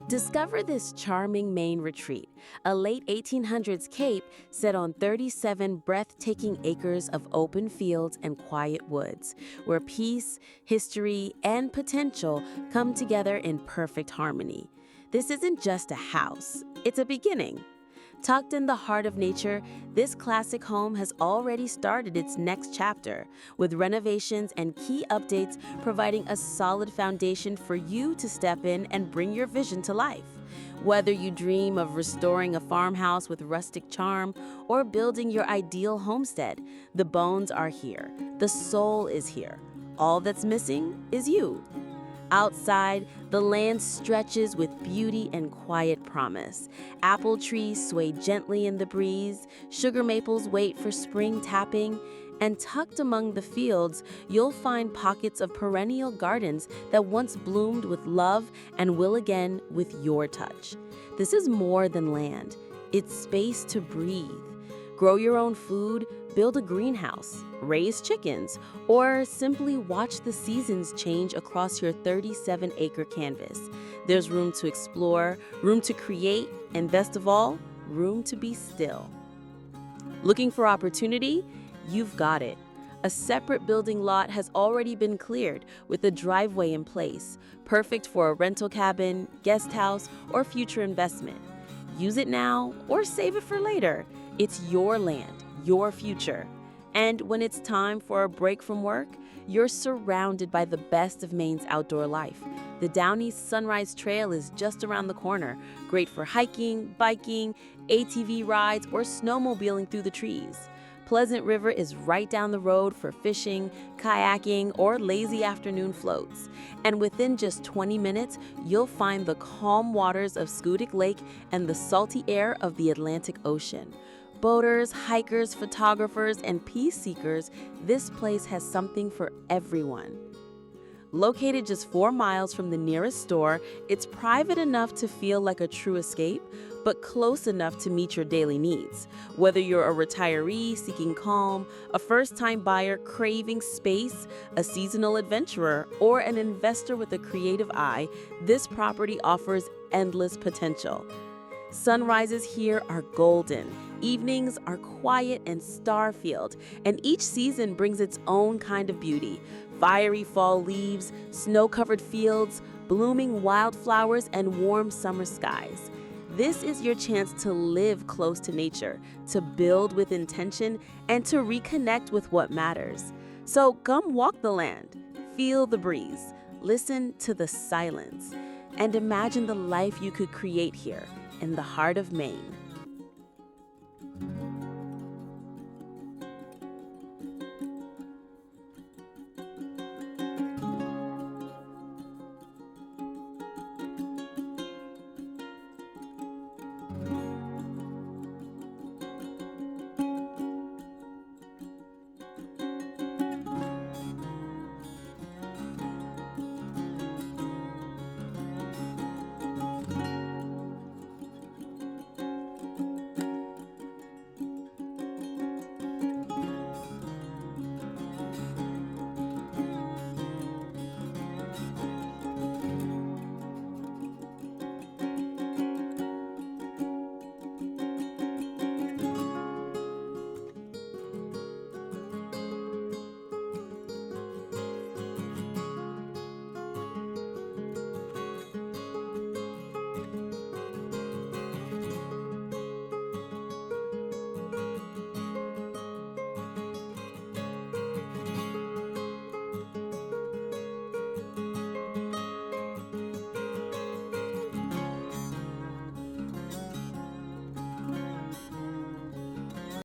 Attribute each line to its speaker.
Speaker 1: Discover this charming Maine retreat, a late 1800s cape set on 37 breathtaking acres of open fields and quiet woods, where peace, history, and potential come together in perfect harmony. This isn't just a house, it's a beginning. Tucked in the heart of nature, this classic home has already started its next chapter, with renovations and key updates providing a solid foundation for you to step in and bring your vision to life. Whether you dream of restoring a farmhouse with rustic charm or building your ideal homestead, the bones are here, the soul is here. All that's missing is you. Outside, the land stretches with beauty and quiet promise. Apple trees sway gently in the breeze, sugar maples wait for spring tapping, and tucked among the fields, you'll find pockets of perennial gardens that once bloomed with love and will again with your touch. This is more than land. It's space to breathe. Grow your own food, build a greenhouse, raise chickens, or simply watch the seasons change across your 37-acre canvas. There's room to explore, room to create, and best of all, room to be still. Looking for opportunity? You've got it. A separate building lot has already been cleared with a driveway in place, perfect for a rental cabin, guest house, or future investment. Use it now or save it for later. It's your land, your future. And when it's time for a break from work, you're surrounded by the best of Maine's outdoor life. The Downeast Sunrise Trail is just around the corner, great for hiking, biking, ATV rides, or snowmobiling through the trees. Pleasant River is right down the road for fishing, kayaking, or lazy afternoon floats. And within just 20 minutes, you'll find the calm waters of Schoodic Lake and the salty air of the Atlantic Ocean. Boaters, hikers, photographers, and peace seekers, this place has something for everyone. Located just 4 miles from the nearest store, it's private enough to feel like a true escape, but close enough to meet your daily needs. Whether you're a retiree seeking calm, a first-time buyer craving space, a seasonal adventurer, or an investor with a creative eye, this property offers endless potential. Sunrises here are golden, evenings are quiet and star-filled, and each season brings its own kind of beauty. Fiery fall leaves, snow-covered fields, blooming wildflowers, and warm summer skies. This is your chance to live close to nature, to build with intention, and to reconnect with what matters. So come walk the land, feel the breeze, listen to the silence, and imagine the life you could create here in the heart of Maine.